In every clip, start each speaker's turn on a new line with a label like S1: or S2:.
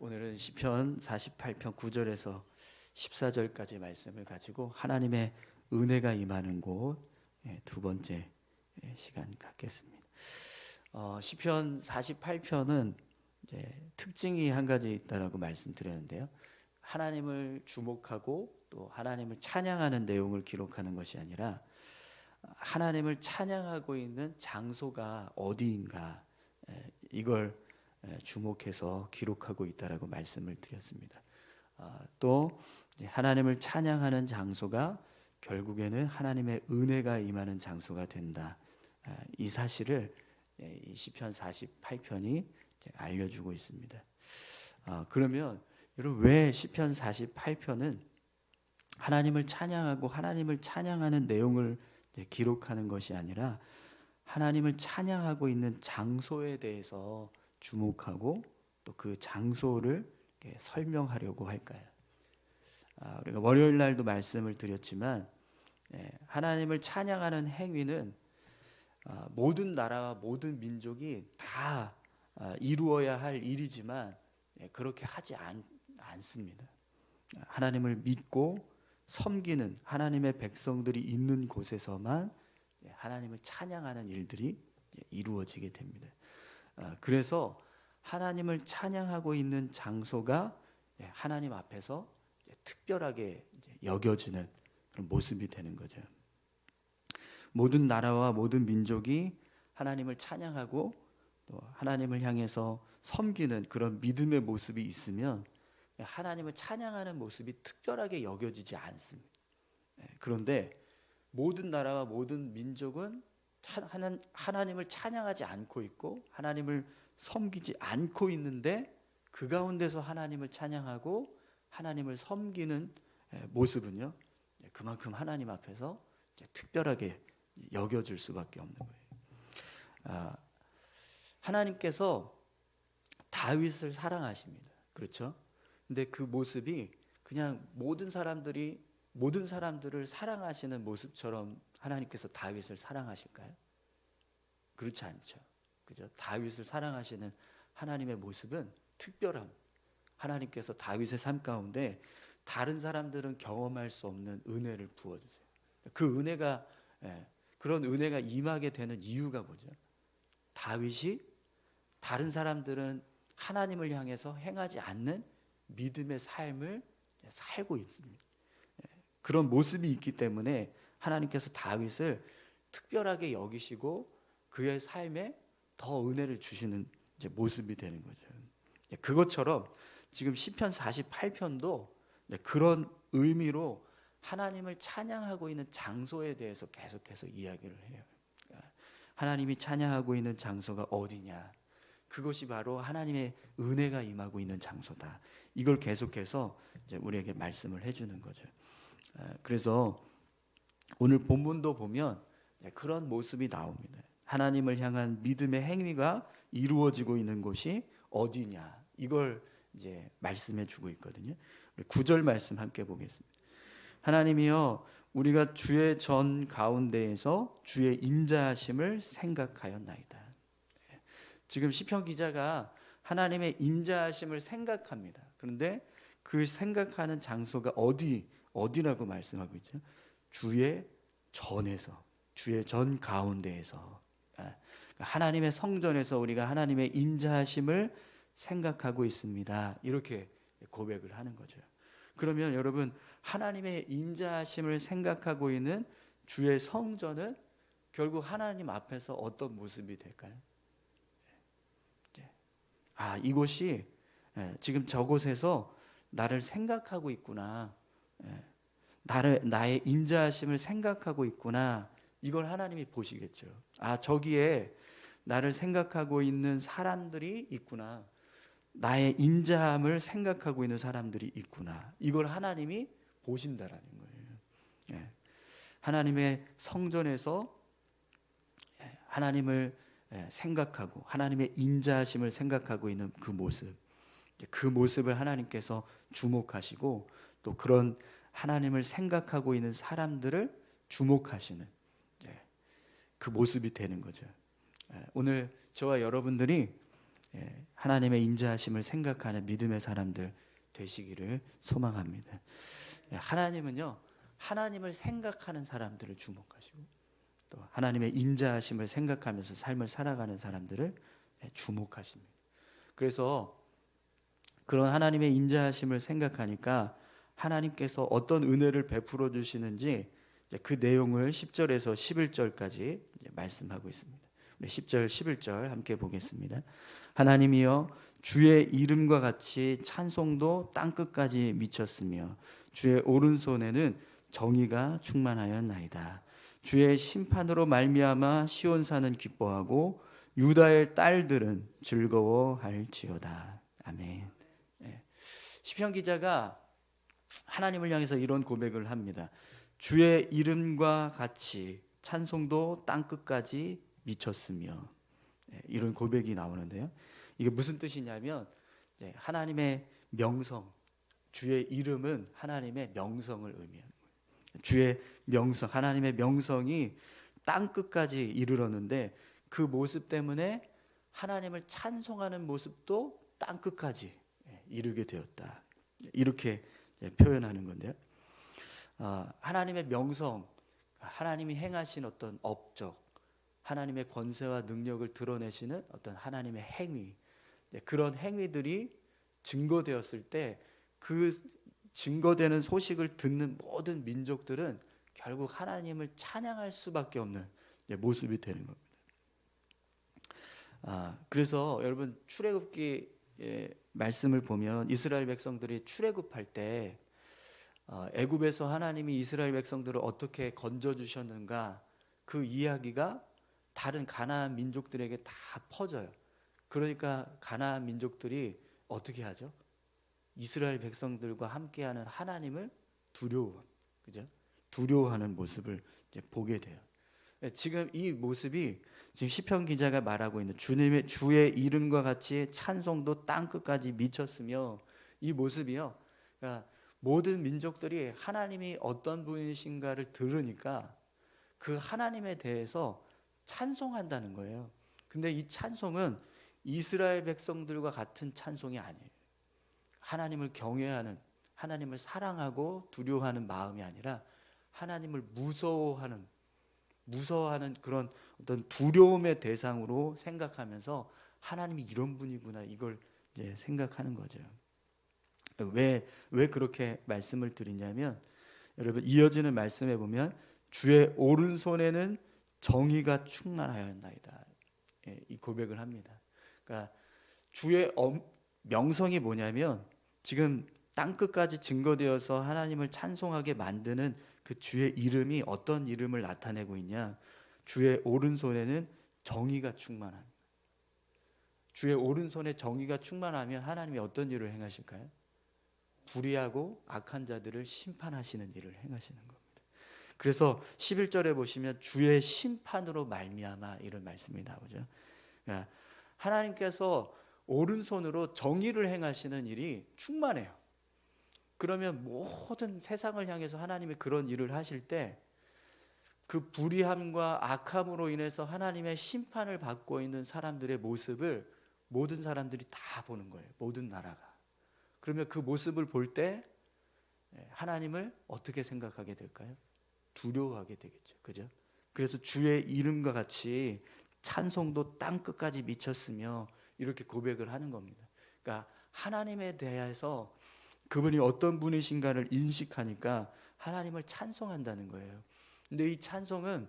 S1: 오늘은 시편 48편 9절에서 14절까지 말씀을 가지고 하나님의 은혜가 임하는 곳 두 번째 시간 갖겠습니다. 시편 48편은 이제 특징이 한 가지 있다라고 말씀드렸는데요. 하나님을 주목하고 또 하나님을 찬양하는 내용을 기록하는 것이 아니라 하나님을 찬양하고 있는 장소가 어디인가 이걸 주목해서 기록하고 있다라고 말씀을 드렸습니다. 또 하나님을 찬양하는 장소가 결국에는 하나님의 은혜가 임하는 장소가 된다. 이 사실을 이 시편 48편이 알려주고 있습니다. 그러면 여러분 왜 시편 48편은 하나님을 찬양하고 하나님을 찬양하는 내용을 기록하는 것이 아니라 하나님을 찬양하고 있는 장소에 대해서 주목하고 또 그 장소를 설명하려고 할까요? 우리가 월요일 날도 말씀을 드렸지만 하나님을 찬양하는 행위는 모든 나라와 모든 민족이 다 이루어야 할 일이지만 그렇게 하지 않습니다. 하나님을 믿고 섬기는 하나님의 백성들이 있는 곳에서만 하나님을 찬양하는 일들이 이루어지게 됩니다. 그래서 하나님을 찬양하고 있는 장소가 하나님 앞에서 특별하게 여겨지는 그런 모습이 되는 거죠. 모든 나라와 모든 민족이 하나님을 찬양하고 또 하나님을 향해서 섬기는 그런 믿음의 모습이 있으면 하나님을 찬양하는 모습이 특별하게 여겨지지 않습니다. 그런데 모든 나라와 모든 민족은 하나님을 찬양하지 않고 있고 하나님을 섬기지 않고 있는데 그 가운데서 하나님을 찬양하고 하나님을 섬기는 모습은요, 그만큼 하나님 앞에서 특별하게 여겨질 수밖에 없는 거예요. 하나님께서 다윗을 사랑하십니다. 그렇죠? 근데 그 모습이 그냥 모든 사람들을 사랑하시는 모습처럼 하나님께서 다윗을 사랑하실까요? 그렇지 않죠. 그죠? 다윗을 사랑하시는 하나님의 모습은 특별함. 하나님께서 다윗의 삶 가운데 다른 사람들은 경험할 수 없는 은혜를 부어주세요. 그 은혜가 그런 은혜가 임하게 되는 이유가 뭐죠? 다윗이 다른 사람들은 하나님을 향해서 행하지 않는 믿음의 삶을 살고 있습니다. 그런 모습이 있기 때문에 하나님께서 다윗을 특별하게 여기시고 그의 삶에 더 은혜를 주시는 모습이 되는 거죠. 그것처럼 지금 시편 48편도 그런 의미로 하나님을 찬양하고 있는 장소에 대해서 계속해서 이야기를 해요. 하나님이 찬양하고 있는 장소가 어디냐? 그것이 바로 하나님의 은혜가 임하고 있는 장소다. 이걸 계속해서 이제 우리에게 말씀을 해주는 거죠. 그래서 오늘 본문도 보면 그런 모습이 나옵니다. 하나님을 향한 믿음의 행위가 이루어지고 있는 곳이 어디냐? 이걸 이제 말씀해 주고 있거든요. 9절 말씀 함께 보겠습니다. 하나님이여 우리가 주의 전 가운데에서 주의 인자하심을 생각하였나이다. 지금 시편 기자가 하나님의 인자하심을 생각합니다. 그런데 그 생각하는 장소가 어디라고 말씀하고 있죠? 주의 전에서, 주의 전 가운데에서, 하나님의 성전에서 우리가 하나님의 인자하심을 생각하고 있습니다. 이렇게 고백을 하는 거죠. 그러면 여러분 하나님의 인자하심을 생각하고 있는 주의 성전은 결국 하나님 앞에서 어떤 모습이 될까요? 이곳이 지금 저곳에서 나를 생각하고 있구나. 나의 인자하심을 생각하고 있구나. 이걸 하나님이 보시겠죠. 저기에 나를 생각하고 있는 사람들이 있구나. 나의 인자함을 생각하고 있는 사람들이 있구나. 이걸 하나님이 보신다라는 거예요. 하나님의 성전에서 하나님을 생각하고 하나님의 인자하심을 생각하고 있는 그 모습, 그 모습을 하나님께서 주목하시고 또 그런 하나님을 생각하고 있는 사람들을 주목하시는 그 모습이 되는 거죠. 오늘 저와 여러분들이 하나님의 인자하심을 생각하는 믿음의 사람들 되시기를 소망합니다. 하나님은요, 하나님을 생각하는 사람들을 주목하시고 또 하나님의 인자하심을 생각하면서 삶을 살아가는 사람들을 주목하십니다. 그래서 그런 하나님의 인자하심을 생각하니까 하나님께서 어떤 은혜를 베풀어 주시는지 그 내용을 10절에서 11절까지 말씀하고 있습니다. 10절 11절 함께 보겠습니다. 하나님이여 주의 이름과 같이 찬송도 땅끝까지 미쳤으며 주의 오른손에는 정의가 충만하였나이다. 주의 심판으로 말미암아 시온산은 기뻐하고 유다의 딸들은 즐거워할지어다. 아멘. 시편 기자가 하나님을 향해서 이런 고백을 합니다. 주의 이름과 같이 찬송도 땅끝까지 미쳤으며, 이런 고백이 나오는데요. 이게 무슨 뜻이냐면 하나님의 명성, 주의 이름은 하나님의 명성을 의미하는 거예요. 주의 명성, 하나님의 명성이 땅끝까지 이르렀는데 그 모습 때문에 하나님을 찬송하는 모습도 땅끝까지 이르게 되었다. 이렇게 표현하는 건데요. 하나님의 명성, 하나님이 행하신 어떤 업적, 하나님의 권세와 능력을 드러내시는 어떤 하나님의 행위, 그런 행위들이 증거되었을 때 그 증거되는 소식을 듣는 모든 민족들은 결국 하나님을 찬양할 수밖에 없는 모습이 되는 겁니다. 그래서 여러분 출애굽기 말씀을 보면 이스라엘 백성들이 출애굽할 때 애굽에서 하나님이 이스라엘 백성들을 어떻게 건져 주셨는가, 그 이야기가 다른 가나안 민족들에게 다 퍼져요. 그러니까 가나안 민족들이 어떻게 하죠? 이스라엘 백성들과 함께하는 하나님을 두려워하는 모습을 이제 보게 돼요. 지금 이 모습이 지금 시편 기자가 말하고 있는 주의 이름과 같이 찬송도 땅 끝까지 미쳤으며, 이 모습이요, 그러니까 모든 민족들이 하나님이 어떤 분이신가를 들으니까 그 하나님에 대해서 찬송한다는 거예요. 근데 이 찬송은 이스라엘 백성들과 같은 찬송이 아니에요. 하나님을 경외하는, 하나님을 사랑하고 두려워하는 마음이 아니라 하나님을 무서워하는 그런 어떤 두려움의 대상으로 생각하면서 하나님이 이런 분이구나, 이걸 이제 생각하는 거죠. 왜 그렇게 말씀을 드리냐면, 여러분 이어지는 말씀에 보면 주의 오른손에는 정의가 충만하였나이다, 이 고백을 합니다. 그러니까 주의 명성이 뭐냐면, 지금 땅끝까지 증거되어서 하나님을 찬송하게 만드는 그 주의 이름이 어떤 이름을 나타내고 있냐? 주의 오른손에는 정의가 충만합니다. 주의 오른손에 정의가 충만하면 하나님이 어떤 일을 행하실까요? 불의하고 악한 자들을 심판하시는 일을 행하시는 겁니다. 그래서 11절에 보시면 주의 심판으로 말미암아 이런 말씀이 나오죠. 그러니까 하나님께서 오른손으로 정의를 행하시는 일이 충만해요. 그러면 모든 세상을 향해서 하나님이 그런 일을 하실 때 그 불의함과 악함으로 인해서 하나님의 심판을 받고 있는 사람들의 모습을 모든 사람들이 다 보는 거예요. 모든 나라가. 그러면 그 모습을 볼 때 하나님을 어떻게 생각하게 될까요? 두려워하게 되겠죠. 그죠? 그래서 주의 이름과 같이 찬송도 땅 끝까지 미쳤으며, 이렇게 고백을 하는 겁니다. 그러니까 하나님에 대해서 그분이 어떤 분이신가를 인식하니까 하나님을 찬송한다는 거예요. 근데 이 찬송은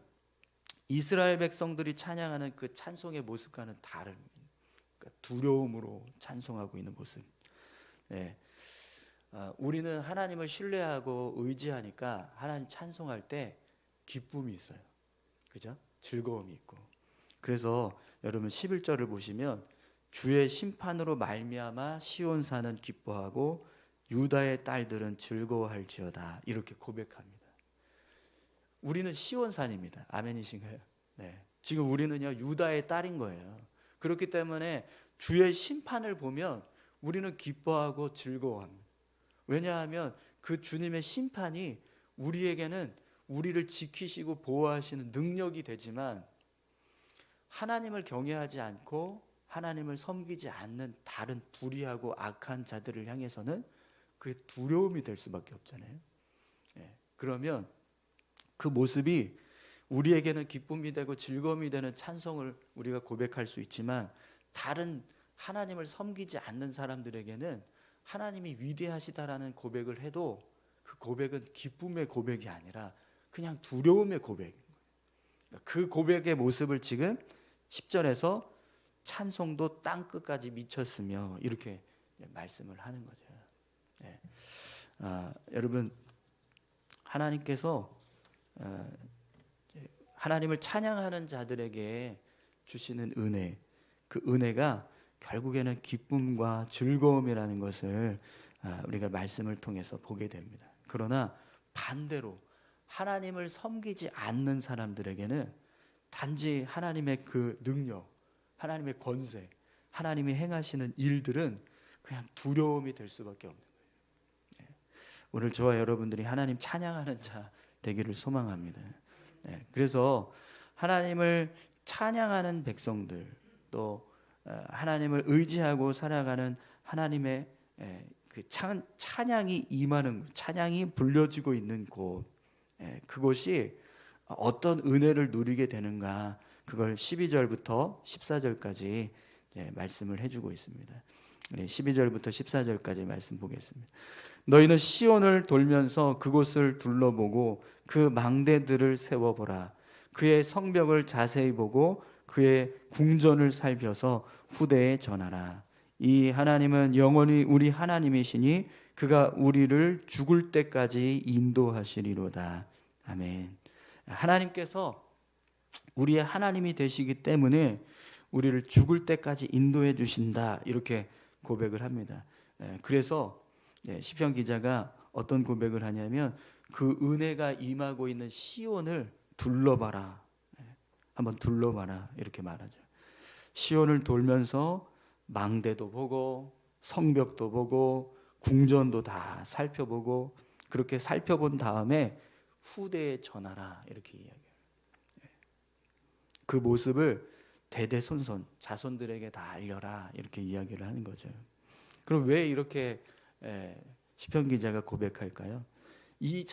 S1: 이스라엘 백성들이 찬양하는 그 찬송의 모습과는 다른, 그러니까 두려움으로 찬송하고 있는 모습. 우리는 하나님을 신뢰하고 의지하니까 하나님 찬송할 때 기쁨이 있어요. 그죠? 즐거움이 있고. 그래서 여러분 11절을 보시면 주의 심판으로 말미암아 시온산은 기뻐하고 유다의 딸들은 즐거워할지어다, 이렇게 고백합니다. 우리는 시온산입니다. 아멘이신가요? 네. 지금 우리는요 유다의 딸인 거예요. 그렇기 때문에 주의 심판을 보면 우리는 기뻐하고 즐거워합니다. 왜냐하면 그 주님의 심판이 우리에게는 우리를 지키시고 보호하시는 능력이 되지만, 하나님을 경외하지 않고 하나님을 섬기지 않는 다른 불의하고 악한 자들을 향해서는 그게 두려움이 될 수밖에 없잖아요. 그러면 그 모습이 우리에게는 기쁨이 되고 즐거움이 되는 찬송을 우리가 고백할 수 있지만, 다른 하나님을 섬기지 않는 사람들에게는 하나님이 위대하시다라는 고백을 해도 그 고백은 기쁨의 고백이 아니라 그냥 두려움의 고백인 거예요. 그 고백의 모습을 지금 10절에서 찬송도 땅 끝까지 미쳤으며 이렇게 말씀을 하는 거죠. 여러분, 하나님께서 하나님을 찬양하는 자들에게 주시는 은혜, 그 은혜가 결국에는 기쁨과 즐거움이라는 것을 우리가 말씀을 통해서 보게 됩니다. 그러나 반대로 하나님을 섬기지 않는 사람들에게는 단지 하나님의 그 능력, 하나님의 권세, 하나님이 행하시는 일들은 그냥 두려움이 될 수밖에 없는 거예요. 오늘 저와 여러분들이 하나님 찬양하는 자 되기를 소망합니다. 그래서 하나님을 찬양하는 백성들, 또 하나님을 의지하고 살아가는 하나님의 그 찬양이 임하는, 찬양이 불려지고 있는 곳, 그곳이 어떤 은혜를 누리게 되는가, 그걸 12절부터 14절까지 말씀을 해주고 있습니다. 12절부터 14절까지 말씀 보겠습니다. 너희는 시온을 돌면서 그곳을 둘러보고 그 망대들을 세워보라. 그의 성벽을 자세히 보고 그의 궁전을 살펴서 후대에 전하라. 이 하나님은 영원히 우리 하나님이시니 그가 우리를 죽을 때까지 인도하시리로다. 아멘. 하나님께서 우리의 하나님이 되시기 때문에 우리를 죽을 때까지 인도해 주신다, 이렇게 고백을 합니다. 그래서 시편 기자가 어떤 고백을 하냐면, 그 은혜가 임하고 있는 시온을 둘러봐라, 한번 둘러봐라, 이렇게 말하죠. 시온을 돌면서 망대도 보고 성벽도 보고 궁전도 다 살펴보고, 그렇게 살펴본 다음에 후대에 전하라, 이렇게 이야기해요. 그 모습을 대대손손 자손들에게 다 알려라, 이렇게 이야기를 하는 거죠. 그럼 왜 이렇게 시편 기자가 고백할까요? 이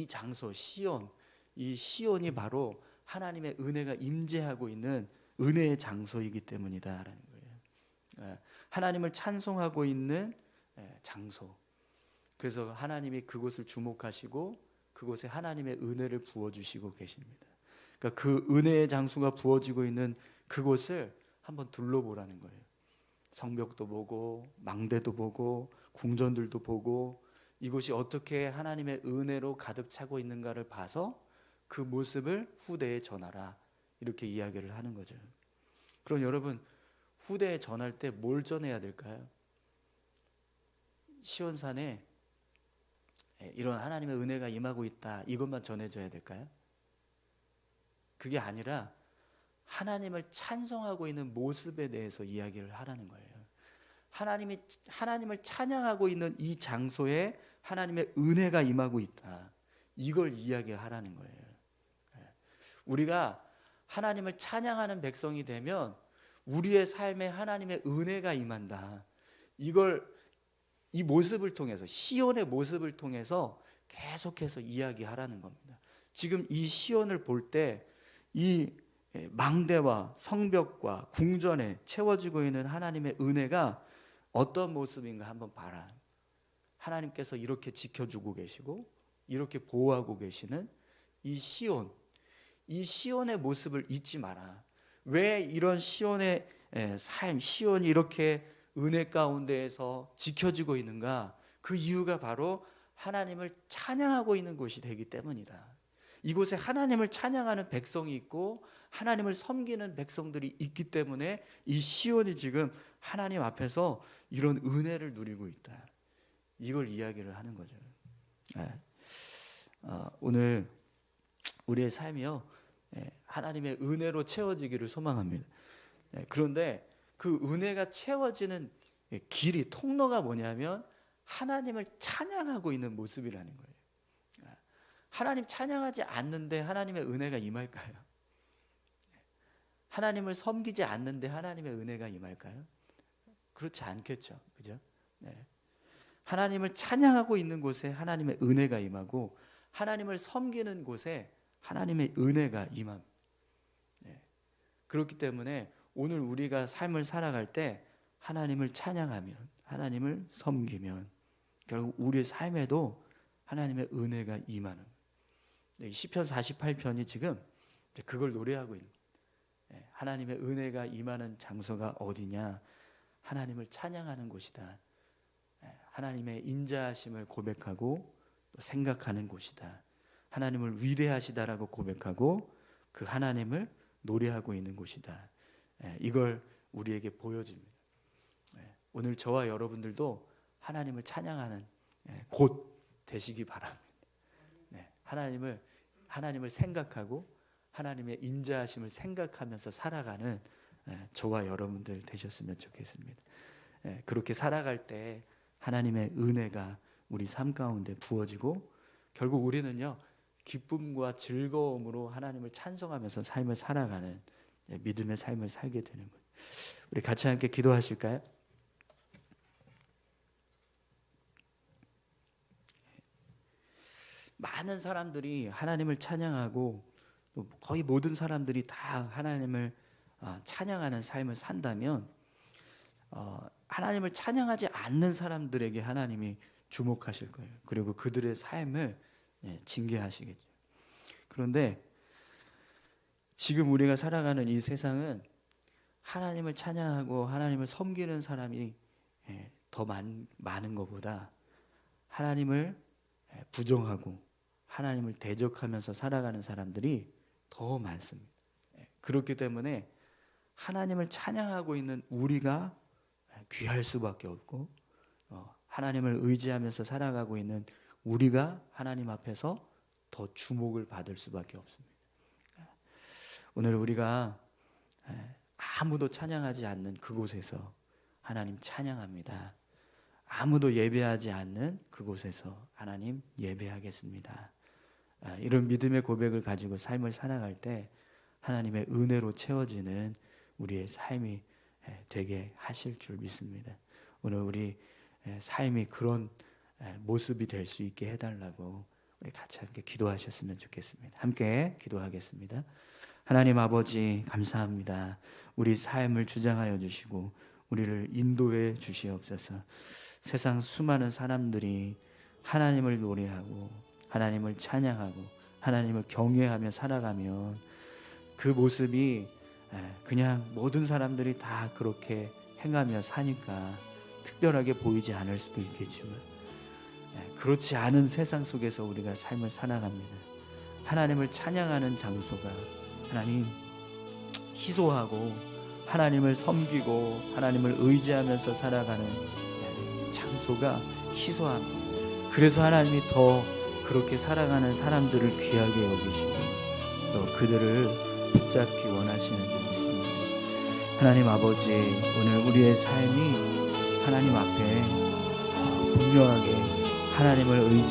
S1: 장소 시온, 이 시온이 바로 하나님의 은혜가 임재하고 있는 은혜의 장소이기 때문이다라는 거예요. 하나님을 찬송하고 있는 장소. 그래서 하나님이 그곳을 주목하시고 그곳에 하나님의 은혜를 부어주시고 계십니다. 그러니까 그 은혜의 장수가 부어지고 있는 그곳을 한번 둘러보라는 거예요. 성벽도 보고 망대도 보고 궁전들도 보고, 이곳이 어떻게 하나님의 은혜로 가득 차고 있는가를 봐서 그 모습을 후대에 전하라, 이렇게 이야기를 하는 거죠. 그럼 여러분, 후대에 전할 때 뭘 전해야 될까요? 시온산에 이런 하나님의 은혜가 임하고 있다, 이것만 전해줘야 될까요? 그게 아니라 하나님을 찬송하고 있는 모습에 대해서 이야기를 하라는 거예요. 하나님을 찬양하고 있는 이 장소에 하나님의 은혜가 임하고 있다, 이걸 이야기하라는 거예요. 우리가 하나님을 찬양하는 백성이 되면 우리의 삶에 하나님의 은혜가 임한다, 이 모습을 통해서, 시온의 모습을 통해서 계속해서 이야기하라는 겁니다. 지금 이 시온을 볼 때 이 망대와 성벽과 궁전에 채워지고 있는 하나님의 은혜가 어떤 모습인가 한번 봐라. 하나님께서 이렇게 지켜주고 계시고 이렇게 보호하고 계시는 이 시온의 모습을 잊지 마라. 왜 이런 시온의 삶, 시온이 이렇게 은혜 가운데에서 지켜지고 있는가? 그 이유가 바로 하나님을 찬양하고 있는 곳이 되기 때문이다. 이곳에 하나님을 찬양하는 백성이 있고 하나님을 섬기는 백성들이 있기 때문에 이 시온이 지금 하나님 앞에서 이런 은혜를 누리고 있다, 이걸 이야기를 하는 거죠. 오늘 우리의 삶이요, 하나님의 은혜로 채워지기를 소망합니다. 그런데 그 은혜가 채워지는 길이, 통로가 뭐냐면 하나님을 찬양하고 있는 모습이라는 거예요. 하나님 찬양하지 않는데 하나님의 은혜가 임할까요? 하나님을 섬기지 않는데 하나님의 은혜가 임할까요? 그렇지 않겠죠. 그죠? 네. 하나님을 찬양하고 있는 곳에 하나님의 은혜가 임하고 하나님을 섬기는 곳에 하나님의 은혜가 임합니다. 네. 그렇기 때문에 오늘 우리가 삶을 살아갈 때 하나님을 찬양하면, 하나님을 섬기면 결국 우리의 삶에도 하나님의 은혜가 임하는. 네, 시편 48편이 지금 그걸 노래하고 있는. 네, 하나님의 은혜가 임하는 장소가 어디냐? 하나님을 찬양하는 곳이다. 네, 하나님의 인자하심을 고백하고 또 생각하는 곳이다. 하나님을 위대하시다라고 고백하고 그 하나님을 노래하고 있는 곳이다. 이걸 우리에게 보여줍니다. 오늘 저와 여러분들도 하나님을 찬양하는 곳 되시기 바랍니다. 하나님을 생각하고 하나님의 인자하심을 생각하면서 살아가는 저와 여러분들 되셨으면 좋겠습니다. 그렇게 살아갈 때 하나님의 은혜가 우리 삶 가운데 부어지고 결국 우리는요 기쁨과 즐거움으로 하나님을 찬송하면서 삶을 살아가는 믿음의 삶을 살게 되는 거예요. 우리 같이 함께 기도하실까요? 많은 사람들이 하나님을 찬양하고 거의 모든 사람들이 다 하나님을 찬양하는 삶을 산다면 하나님을 찬양하지 않는 사람들에게 하나님이 주목하실 거예요. 그리고 그들의 삶을 징계하시겠죠. 그런데 지금 우리가 살아가는 이 세상은 하나님을 찬양하고 하나님을 섬기는 사람이 더 많은 것보다 하나님을 부정하고 하나님을 대적하면서 살아가는 사람들이 더 많습니다. 그렇기 때문에 하나님을 찬양하고 있는 우리가 귀할 수밖에 없고 하나님을 의지하면서 살아가고 있는 우리가 하나님 앞에서 더 주목을 받을 수밖에 없습니다. 오늘 우리가 아무도 찬양하지 않는 그곳에서 하나님 찬양합니다. 아무도 예배하지 않는 그곳에서 하나님 예배하겠습니다. 이런 믿음의 고백을 가지고 삶을 살아갈 때 하나님의 은혜로 채워지는 우리의 삶이 되게 하실 줄 믿습니다. 오늘 우리 삶이 그런 모습이 될 수 있게 해달라고 우리 같이 함께 기도하셨으면 좋겠습니다. 함께 기도하겠습니다. 하나님 아버지 감사합니다. 우리 삶을 주장하여 주시고 우리를 인도해 주시옵소서. 세상 수많은 사람들이 하나님을 노래하고 하나님을 찬양하고 하나님을 경외하며 살아가면 그 모습이 그냥 모든 사람들이 다 그렇게 행하며 사니까 특별하게 보이지 않을 수도 있겠지만 그렇지 않은 세상 속에서 우리가 삶을 살아갑니다. 하나님을 찬양하는 장소가 하나님 희소하고 하나님을 섬기고 하나님을 의지하면서 살아가는 장소가 희소합니다. 그래서 하나님이 더 그렇게 살아가는 사람들을 귀하게 여기시고 또 그들을 붙잡기 원하시는 줄 믿습니다. 하나님 아버지 오늘 우리의 삶이 하나님 앞에 더 분명하게 하나님을 의지